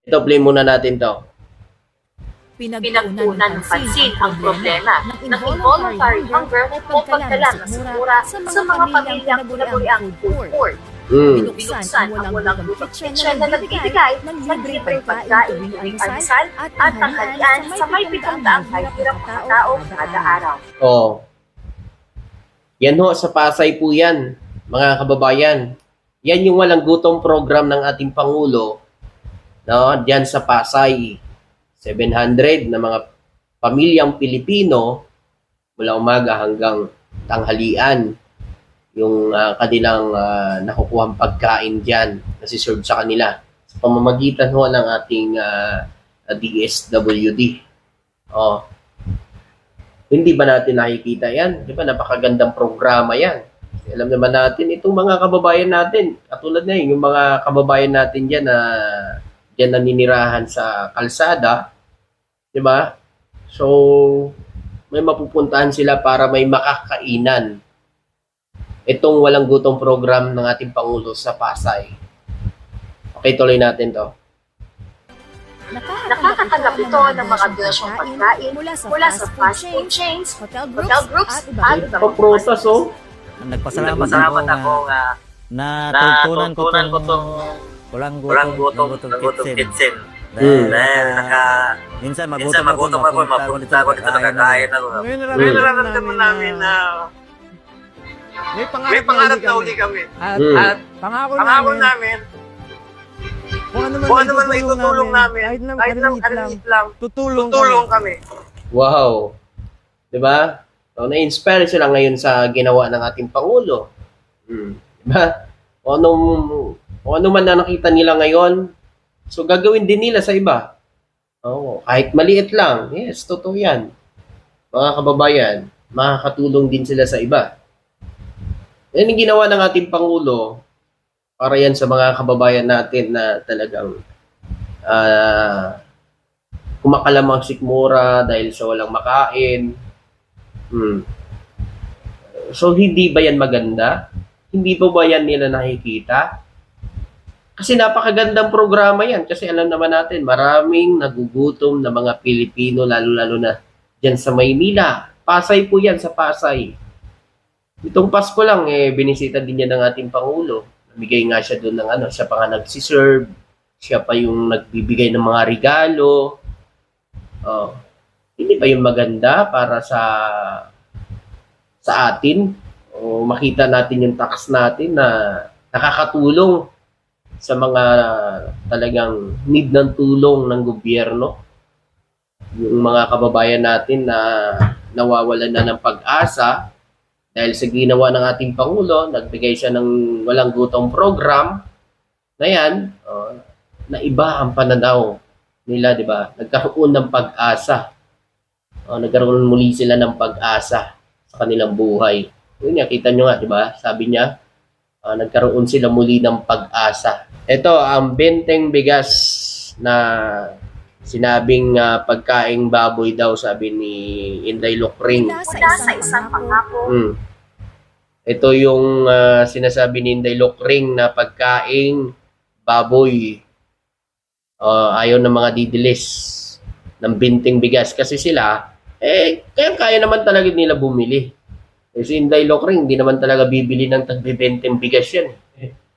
Ito, play muna natin to. Pinagtuunan ng pansin ang problema ng involuntary hunger o pagkalan ng sikmura sa mga pamilyang pinaguriang food court. Binuksan ang walang lutong kitchen na nagbibigay ng libreng pagkain tuwing almusal at tanghalian sa may 700 hirap na tao kada araw. Oh. Yan ho, sa Pasay po yan, mga kababayan. Yan yung walang gutom program ng ating Pangulo, no? Diyan sa Pasay. 700 na mga pamilyang Pilipino mula umaga hanggang tanghalian yung kanilang nakukuhang pagkain diyan na serve sa kanila sa pamamagitan ho ng ating DSWD. Oh. Hindi ba natin nakikita yan? Di ba napakagandang programa yan? Alam naman natin itong mga kababayan natin, katulad na yung mga kababayan natin diyan na diyan naninirahan sa kalsada, di ba? So, may mapupuntahan sila para may makakainan. Itong walang gutom program ng ating Pangulo sa Pasay. Okay, tuloy natin to. Nakakatanggap ito ng mga bilasyong pagkain mula sa fast food chains, hotel groups, at ibang Prutas, oh. Nagpasalamat ako na tungtunan ko itong walang gutom kitchen. Dahil minsan magutom ako, mapunta ako dito, nakakain ako. Ngayon nararamdaman namin na may pangarap na uli kami. At pangako namin, kung ano man may tutulong namin, kahit na kaliit lang, tutulong kami. Wow. Diba? So, na-inspire sila ngayon sa ginawa ng ating Pangulo. Diba? Kung ano man na nakita nila ngayon, so gagawin din nila sa iba. Kahit maliit lang. Yes, totoo yan. Mga kababayan, makakatulong din sila sa iba. Yan yung ginawa ng ating Pangulo para yan sa mga kababayan natin na talagang kumakalamang sikmura dahil sa walang makain. So, hindi ba yan maganda? Hindi ba yan nila nakikita? Kasi napakagandang programa yan. Kasi alam naman natin, maraming nagugutom na mga Pilipino, lalo-lalo na dyan sa Maynila. Pasay po yan, sa Pasay. Itong Pasko lang, binisita din yan ng ating Pangulo. Nabigay nga siya doon ng siya pa nga nagsiserve. Siya pa yung nagbibigay ng mga regalo. Hindi ba yung maganda para sa atin? O makita natin yung tax natin na nakakatulong sa mga talagang need ng tulong ng gobyerno. Yung mga kababayan natin na nawawalan na ng pag-asa dahil sa ginawa ng ating Pangulo, nagbigay siya ng walang gutom program na yan, na iba ang pananaw nila, di ba? Nagkaroon ng pag-asa. Nagkaroon muli sila ng pag-asa sa kanilang buhay. Yun nga, kita nyo nga, di ba? Sabi niya, nagkaroon sila muli ng pag-asa. Ito, ang benteng bigas na sinabing pagkaing baboy daw, sabi ni Inday Lokring. Mula sa isang pangako. Ito yung sinasabi ni Inday Lokring na pagkaing baboy. Ayaw ng mga didilis ng benteng bigas kasi sila kaya naman talaga nila bumili. Kasi Inday Lokring, hindi naman talaga bibili ng tagbibenteng bigas yan.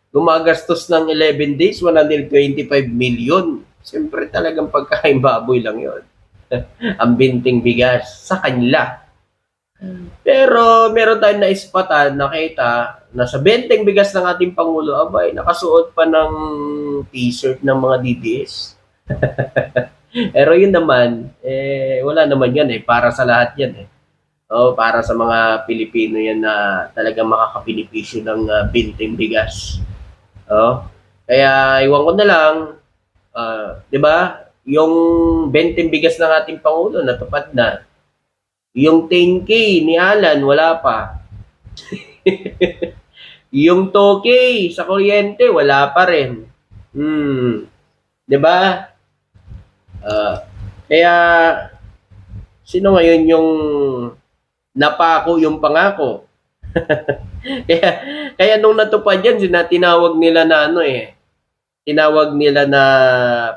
Gumagastos ng 11 days, 125 million. Siyempre talagang pagkain baboy lang yon. Ang benteng bigas sa kanila. Pero meron tayong naispatan, nakita na sa benteng bigas ng ating Pangulo, abay, nakasuot pa ng t-shirt ng mga DDS. Pero yun naman, wala naman yan para sa lahat yan para sa mga Pilipino yan na talagang makakabenepisyo ng benteng bigas. Kaya iwan ko na lang, di ba? Yung benteng bigas ng ating Pangulo natupad na. Yung 10K ni Alan wala pa. Yung 2K sa kuryente wala pa rin. Di ba? Kaya sino ngayon yung napako yung pangako? kaya nung natupad yan, tinawag nila na tinawag nila na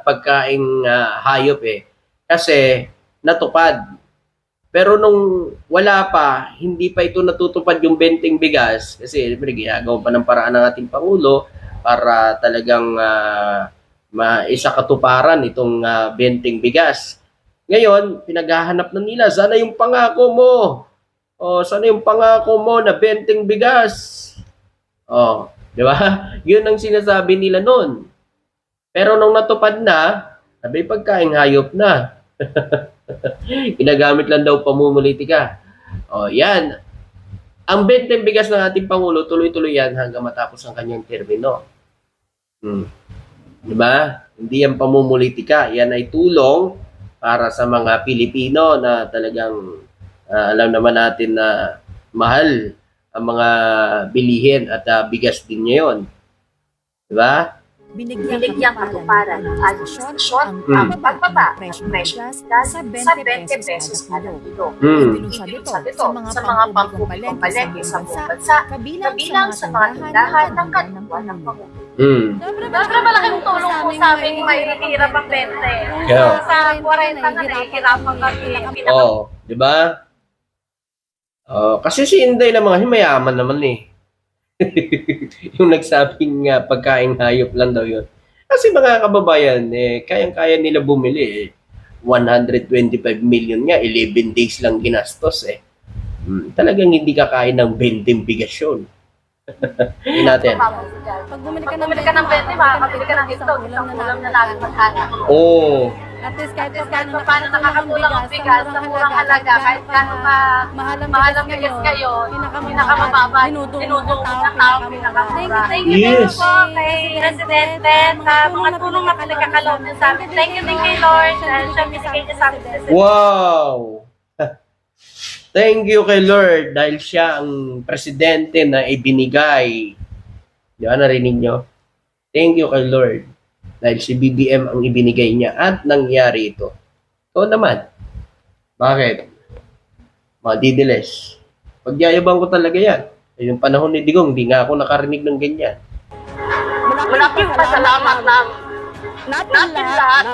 pagkaing hayop eh. Kasi natupad. Pero nung wala pa, hindi pa ito natutupad yung benting bigas. Kasi siyempre ginagawa pa ng paraan ng ating Pangulo para talagang maisakatuparan itong benting bigas. Ngayon, pinaghahanap na nila, sana yung pangako mo. Sana yung pangako mo na benting bigas. Di ba? Yun ang sinasabi nila noon. Pero nung natupad na, sabi pagkaing hayop na. Ginagamit lang daw pamumulitika. Yan. Ang benteng bigas ng ating Pangulo, tuloy-tuloy yan hanggang matapos ang kanyang termino. Diba? Hindi yan pamumulitika. Yan ay tulong para sa mga Pilipino na talagang alam naman natin na mahal ang mga bilihin at bigas din ngayon. Diba? Binigyang katuparan ng administrasyon ang pagbaba ng presyo ng gas sa 20 pesos kada kilo. Ibinunsad ito sa mga pangpublikong palengke sa buong bansa, kabilang sa mga tindahan ng kalikuan ng Pangulo. Siyempre malaking tulong po sa aming mahirap ang 20. Sa 40 na nahihirapan kami. Di ba? Kasi si Inday naman, mayaman naman eh. Yung nagsabing pagkaing hayop lang daw yun. Kasi mga kababayan, kayang-kaya nila bumili. 125 million nga, 11 days lang ginastos eh. Talagang hindi kakain ng 20 bigas yun. Hindi natin. Pag bumili ka ng 20, makakabili ka ng isang ulam na lagi maghanap. At least kahit paano nakakatulong ang bigas sa murang halaga, kahit gano'ng mahal ang bigas ngayon, pinakamababa, tinutulong ng tao, pinakamura. Thank you po kay Presidente sa mga tulong na pinagkakaloob niya sa amin. Thank you Lord, dahil siya binigay niya sa amin. Wow! Thank you kay Lord dahil siya ang presidente na ibinigay. Di ba, narinig nyo? Thank you kay Lord. Dahil si BBM ang ibinigay niya at nangyari ito. So naman, bakit? Mga didiles. Pagyayabang ko talaga yan. Yung panahon ni Digong, di nga ako nakarinig ng ganyan. Malaking pasalamat namin lahat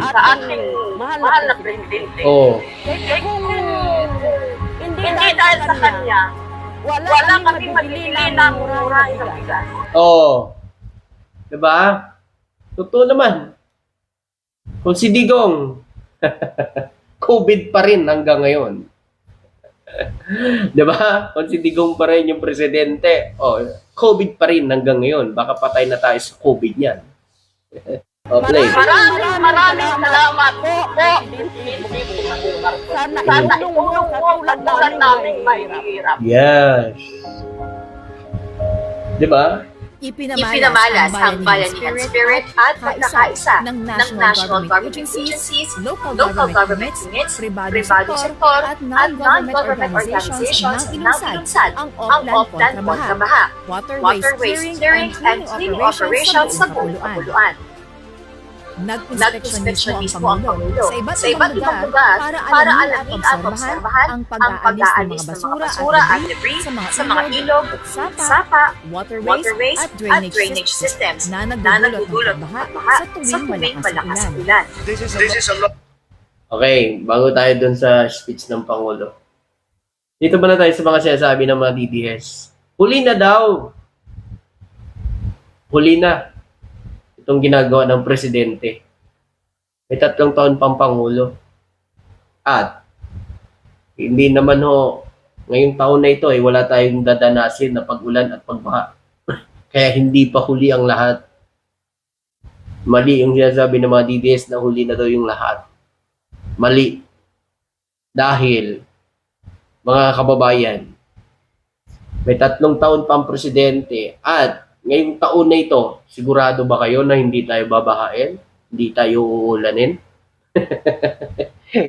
sa ating mahal na presidente. Hindi dahil sa kanya, wala kami mabibili ng mura ng bigas. Diba? Totoo naman. Kung si Digong, COVID pa rin hanggang ngayon. Diba? Kung si Digong pa rin yung presidente, COVID pa rin hanggang ngayon. Baka patay na tayo sa COVID niyan. Play. Maraming salamat po. Sana itulong mo katulad namin mahihirap. Yes. Diba? Ipinamalas ang bayanihan spirit at pagkakaisa ng National Government Agencies, local government units, pribadong sektor, at non-government organizations na ilunsad ang Oplan Kontrabaha, waterways clearing and cleaning operations sa buong kapuluan. Nag-inspeksyon mismo ang Pangulo sa iba't ibang lugar para alamin at obserbahan ang pag-aalis ng mga basura at debris sa mga ilog, sapa, waterways at drainage systems na nagdudulot ng baha sa tuwing malakas ang ulan. Okay, bago tayo dun sa speech ng Pangulo. Dito ba na tayo sa mga sinasabi ng mga DDS? Huli na daw. Huli na. Itong ginagawa ng presidente. May 3 taon pang Pangulo. At hindi naman ngayong taon na ito wala tayong dadanasin na pag-ulan at pagbaha. Kaya hindi pa huli ang lahat. Mali yung sinasabi ng mga DDS na huli na daw yung lahat. Mali. Dahil, mga kababayan, may 3 taon pang presidente at ngayong taon na ito, sigurado ba kayo na hindi tayo babahain? Hindi tayo uulanin?